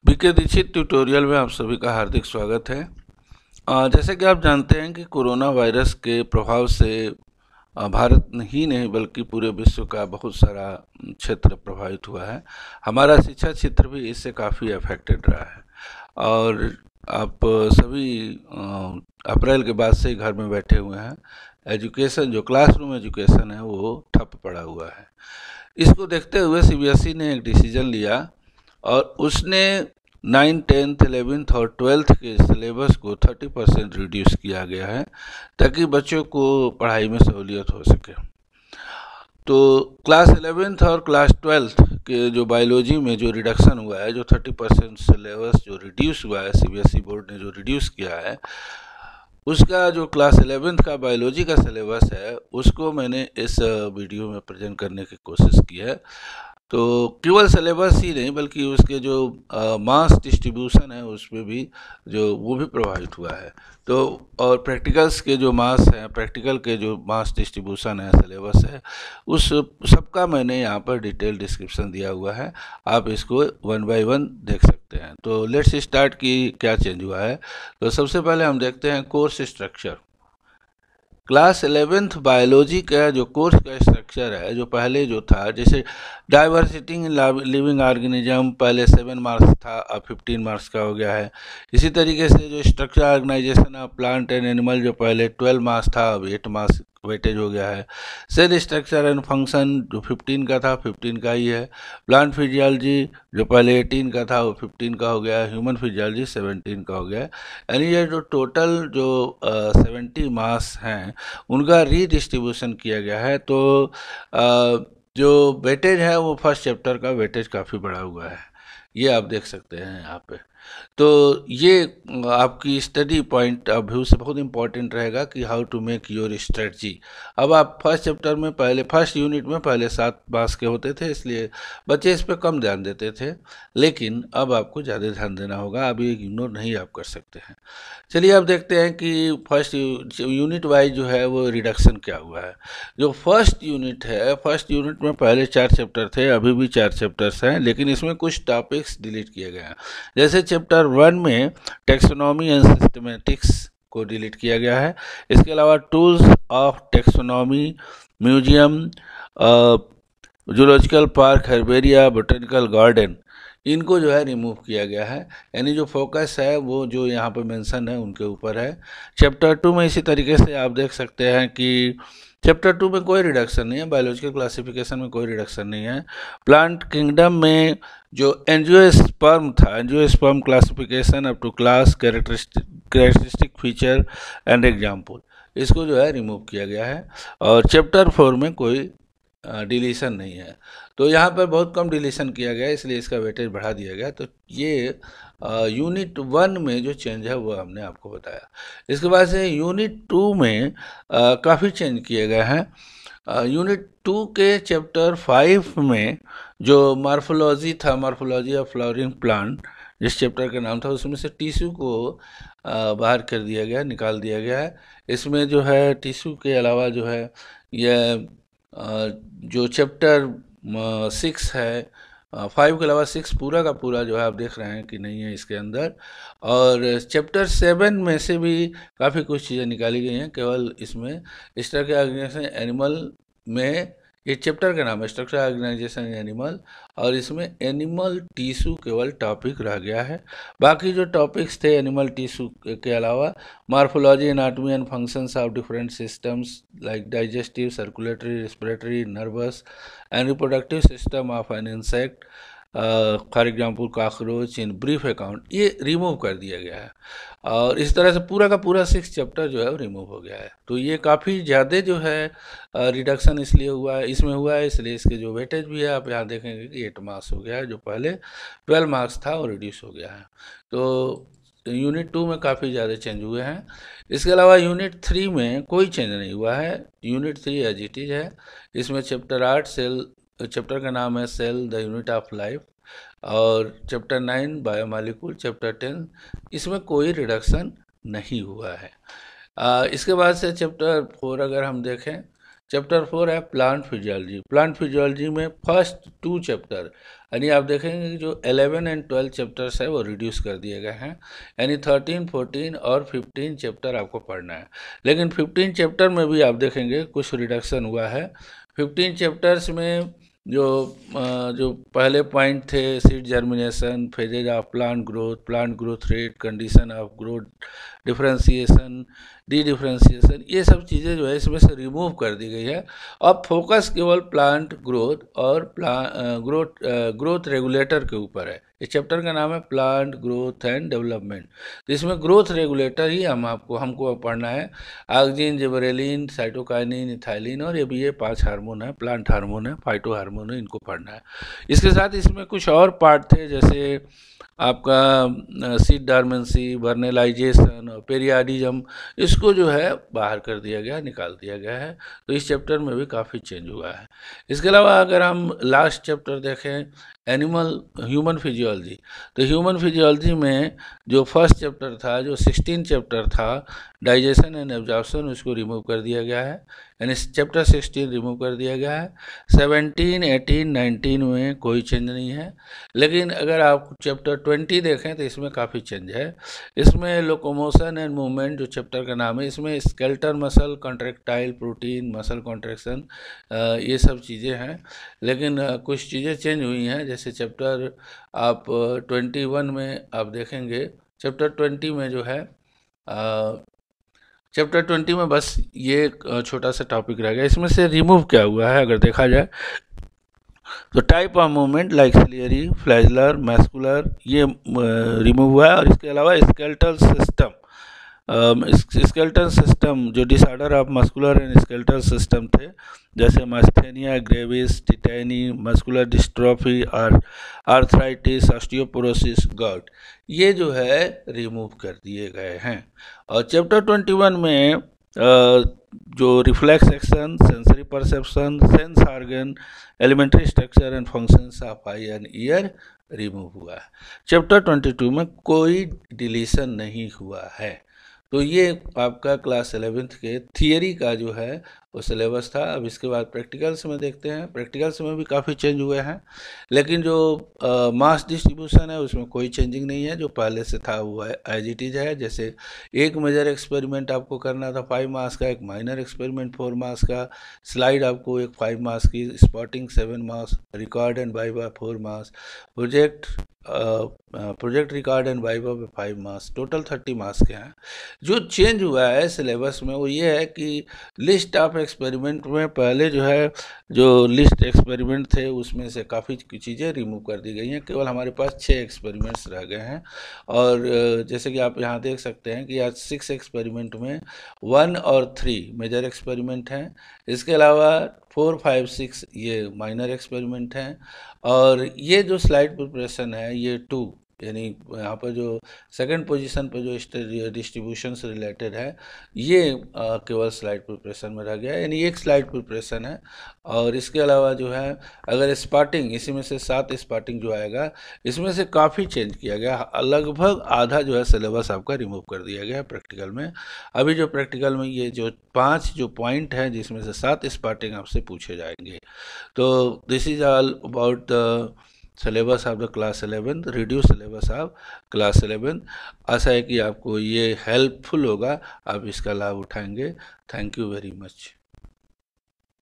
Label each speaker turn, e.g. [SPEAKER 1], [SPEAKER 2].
[SPEAKER 1] BK Dixit tutorial में आप सभी का हार्दिक स्वागत है। जैसे कि आप जानते हैं कि कोरोना वायरस के प्रभाव से भारत ही नहीं बल्कि पूरे विश्व का बहुत सारा क्षेत्र प्रभावित हुआ है। हमारा शिक्षा क्षेत्र भी इससे काफ़ी अफेक्टेड रहा है और आप सभी अप्रैल के बाद से घर में बैठे हुए हैं। एजुकेशन जो क्लासरूम एजुकेशन है वो ठप पड़ा हुआ है। इसको देखते हुए सीबीएसई ने एक डिसीजन लिया और उसने 9, 10th, 11th और 12th के सिलेबस को 30% रिड्यूस किया गया है ताकि बच्चों को पढ़ाई में सहूलियत हो सके। तो क्लास 11th और क्लास 12th के जो बायोलॉजी में जो रिडक्शन हुआ है, जो 30% सिलेबस जो रिड्यूस हुआ है, सीबीएसई बोर्ड ने जो रिड्यूस किया है, उसका जो क्लास 11th का बायोलॉजी का सिलेबस है उसको मैंने इस वीडियो में प्रेजेंट करने की कोशिश की है। तो केवल सिलेबस ही नहीं बल्कि उसके जो मास डिस्ट्रीब्यूशन है उसमें भी वो भी प्रभावित हुआ है। तो और प्रैक्टिकल्स के जो मास हैं, प्रैक्टिकल के जो मास डिस्ट्रीब्यूशन है, सिलेबस है, उस सबका मैंने यहाँ पर डिटेल डिस्क्रिप्शन दिया हुआ है। आप इसको 1 बाय 1 देख सकते हैं। तो लेट्स स्टार्ट कि क्या चेंज हुआ है। तो सबसे पहले हम देखते हैं course structure. Class 11th biology का जो कोर्स का स्ट्रक्चर है, जो पहले जो था, जैसे डाइवर्सिटी इन लिविंग ऑर्गेनिज्म पहले 7 मार्क्स था, अब 15 मार्क्स का हो गया है। इसी तरीके से जो structure organisation of plant and animal जो पहले 12 मार्क्स था, अब 8 मार्क्स वेटेज हो गया है। सेल स्ट्रक्चर एंड फंक्शन जो 15 का था 15 का ही है। प्लांट फिजियोलॉजी जो पहले 18 का था वो 15 का हो गया है। ह्यूमन फिजियोलॉजी 17 का हो गया है। यानी ये जो टोटल जो 70 मार्क्स हैं उनका रीडिस्ट्रीब्यूशन किया गया है। तो जो वेटेज है वो फर्स्ट चैप्टर का वेटेज काफ़ी बढ़ा हुआ है, ये आप देख सकते हैं यहाँ पे। तो ये आपकी स्टडी पॉइंट ऑफ व्यू से बहुत इंपॉर्टेंट रहेगा कि how to make your strategy. अब आप फर्स्ट चैप्टर में पहले फर्स्ट यूनिट में पहले 7 मार्क्स के होते थे, इसलिए बच्चे इस पर कम ध्यान देते थे, लेकिन अब आपको ज़्यादा ध्यान देना होगा। अभी इग्नोर नहीं आप कर सकते हैं। चलिए अब देखते हैं कि फर्स्ट यूनिट वाइज जो है वो रिडक्शन क्या हुआ है। जो फर्स्ट यूनिट है, फर्स्ट यूनिट में पहले 4 चैप्टर थे, अभी भी 4 चैप्टर्स हैं, लेकिन इसमें कुछ टॉपिक्स डिलीट किए गए हैं। जैसे चैप्टर 1 में टेक्सोनॉमी एंड सिस्टमेटिक्स को डिलीट किया गया है। इसके अलावा tools of taxonomy, museum, zoological park, herbaria, botanical garden, इनको जो है रिमूव किया गया है। यानी जो फोकस है वो जो यहाँ पर मेंशन है उनके ऊपर है। चैप्टर 2 में इसी तरीके से आप देख सकते हैं कि चैप्टर 2 में कोई रिडक्शन नहीं है, बायोलॉजिकल क्लासिफिकेशन में कोई रिडक्शन नहीं है। प्लांट किंगडम में जो एंजियोस्पर्म था, angiosperm classification up to class, characteristic feature and example, इसको जो है रिमूव किया गया है। और चैप्टर 4 में कोई डिलीशन नहीं है। तो यहाँ पर बहुत कम डिलीशन किया गया है, इसलिए इसका वेटेज बढ़ा दिया गया। तो ये यूनिट 1 में जो चेंज है वो हमने आपको बताया। इसके बाद से यूनिट 2 में काफ़ी चेंज किए गए हैं। यूनिट 2 के चैप्टर 5 में जो मार्फोलॉजी था, मार्फोलॉजी ऑफ फ्लावरिंग प्लांट, जिस चैप्टर का नाम था, उसमें से टिश्यू को बाहर कर दिया गया, निकाल दिया गया है। इसमें जो है टिश्यू के अलावा जो है यह जो चैप्टर 6 है, 5 के अलावा 6 पूरा का पूरा जो है आप देख रहे हैं कि नहीं है इसके अंदर। और चैप्टर 7 में से भी काफ़ी कुछ चीज़ें निकाली गई हैं। केवल इसमें स्ट्रक्चर ऑर्गेनाइजेशन एनिमल में, ये चैप्टर का नाम है स्ट्रक्चर ऑर्गेनाइजेशन एनिमल, और इसमें एनिमल टिश्यू केवल टॉपिक रह गया है। बाकी जो टॉपिक्स थे एनिमल टिश्यू के अलावा, morphology, anatomy and functions of different systems like digestive, circulatory, respiratory, nervous and reproductive system of an insect, for example cockroach in brief account, ये रिमूव कर दिया गया है। और इस तरह से पूरा का पूरा 6 चैप्टर जो है वो रिमूव हो गया है। तो ये काफ़ी ज़्यादा जो है रिडक्शन इसलिए हुआ है, इसमें हुआ है, इसलिए इसके जो वेटेज भी है आप यहाँ देखेंगे कि 8 मार्क्स हो गया है, जो पहले 12 मार्क्स था वो रिड्यूस हो गया है। तो यूनिट 2 में काफ़ी ज़्यादा चेंज हुए हैं। इसके अलावा यूनिट 3 में कोई चेंज नहीं हुआ है। यूनिट 3 एज इट इज है। इसमें चैप्टर 8 सेल, चैप्टर का नाम है cell the unit of life, और चैप्टर 9 बायोमॉलिक्यूल, चैप्टर 10, इसमें कोई रिडक्शन नहीं हुआ है। इसके बाद से चैप्टर 4 अगर हम देखें चैप्टर 4 है प्लांट फिजियोलॉजी। प्लांट फिजियोलॉजी में फर्स्ट 2 चैप्टर यानी आप देखेंगे कि जो 11 एंड 12 चैप्टर्स है वो रिड्यूस कर दिए गए हैं, यानी 13, 14 और 15 चैप्टर आपको पढ़ना है। लेकिन 15 चैप्टर में भी आप देखेंगे कुछ रिडक्शन हुआ है। 15 चैप्टर्स में जो पहले पॉइंट थे, seed germination, phases of plant growth rate, condition of growth, differentiation, D differentiation, ये सब चीज़ें जो है इसमें से रिमूव कर दी गई है। अब फोकस केवल प्लांट ग्रोथ और ग्रोथ रेगुलेटर के ऊपर है। इस चैप्टर का नाम है प्लांट ग्रोथ एंड डेवलपमेंट। तो इसमें ग्रोथ रेगुलेटर ही हमको पढ़ना है। ऑक्सिन, जिबरेलिन, साइटोकाइनिन, इथाइलिन और ये 5 हार्मोन है, प्लांट हार्मोन है, फाइटो हार्मोन है, इनको पढ़ना है। इसके साथ इसमें कुछ और पार्ट थे, जैसे आपका सीड डॉर्मेंसी, वर्नलाइजेशन और पेरियाडिज्म, इसको जो है बाहर कर दिया गया, निकाल दिया गया है। तो इस चैप्टर में भी काफ़ी चेंज हुआ है। इसके अलावा अगर हम लास्ट चैप्टर देखें ह्यूमन फिजियोलॉजी, तो ह्यूमन फिजियोलॉजी में जो फर्स्ट चैप्टर था, जो 16 चैप्टर था, डाइजेशन एंड एब्जॉर्प्शन, उसको रिमूव कर दिया गया है, यानी चैप्टर 16 रिमूव कर दिया गया है। 17, 18, 19 में कोई चेंज नहीं है। लेकिन अगर आप चैप्टर 20 देखें तो इसमें काफ़ी चेंज है। इसमें लोकोमोशन एंड मूवमेंट जो चैप्टर का नाम है, इसमें skeletal muscle, contractile protein, muscle contraction, ये सब चीज़ें हैं। लेकिन कुछ चीज़ें चेंज हुई हैं, जैसे चैप्टर आप 21 में आप देखेंगे, चैप्टर 20 में जो है चैप्टर 20 में बस ये एक छोटा सा टॉपिक रह गया। इसमें से रिमूव क्या हुआ है अगर देखा जाए तो type of movement like ciliary, flagellar, muscular, ये रिमूव हुआ है। और इसके अलावा स्केलेटल सिस्टम जो disorder of muscular and skeletal system थे, जैसे myasthenia gravis, tetany, muscular dystrophy और आर्थराइटिस, ऑस्टियोपोरोसिस, गॉट, ये जो है रिमूव कर दिए गए हैं। और चैप्टर 21 में जो reflex action, sensory perception, sense organ, elementary structure and functions of eye and ear remove हुआ है। चैप्टर 22 में कोई डिलीशन नहीं हुआ है। तो ये आपका क्लास 11th के थियरी का जो है वो सिलेबस था। अब इसके बाद प्रैक्टिकल्स में देखते हैं। प्रैक्टिकल्स में भी काफ़ी चेंज हुए हैं, लेकिन जो मास डिस्ट्रीब्यूशन है उसमें कोई चेंजिंग नहीं है, जो पहले से था वो एज इट इज़ है। जैसे एक मेजर एक्सपेरिमेंट आपको करना था 5 मार्क्स का, एक माइनर एक्सपेरिमेंट 4 मार्क्स का, स्लाइड आपको एक 5 मार्क्स की, spotting 7 marks, record and viva 4 marks, project record and viva पे 5 मार्क्स, टोटल 30 मार्क्स के हैं। जो चेंज हुआ है सिलेबस में वो ये है कि लिस्ट ऑफ एक्सपेरिमेंट में पहले जो है जो लिस्ट एक्सपेरिमेंट थे उसमें से काफ़ी चीज़ें रिमूव कर दी गई हैं, केवल हमारे पास 6 एक्सपेरिमेंट्स रह गए हैं। और जैसे कि आप यहाँ देख सकते हैं कि आज 6 एक्सपेरिमेंट में 1 और 3 मेजर एक्सपेरिमेंट हैं। इसके अलावा 4, 5, 6 ये माइनर एक्सपेरिमेंट हैं। और ये जो स्लाइड प्रिपरेशन है ये 2, यानी यहाँ पर जो सेकंड पोजीशन पर जो डिस्ट्रीब्यूशन से रिलेटेड है ये केवल स्लाइड प्रिपरेशन में रह गया है, यानी एक स्लाइड प्रिपरेशन है। और इसके अलावा जो है अगर स्पॉटिंग, इसी में से 7 स्पॉटिंग जो आएगा, इसमें से काफ़ी चेंज किया गया, लगभग आधा जो है सिलेबस आपका रिमूव कर दिया गया है प्रैक्टिकल में। अभी जो प्रैक्टिकल में ये जो 5 जो पॉइंट हैं जिसमें से 7 स्पॉटिंग आपसे पूछे जाएंगे। तो this is all about the syllabus of the class 11, reduce syllabus of class 11। आशा है कि आपको ये हेल्पफुल होगा, आप इसका लाभ उठाएंगे। Thank you very much.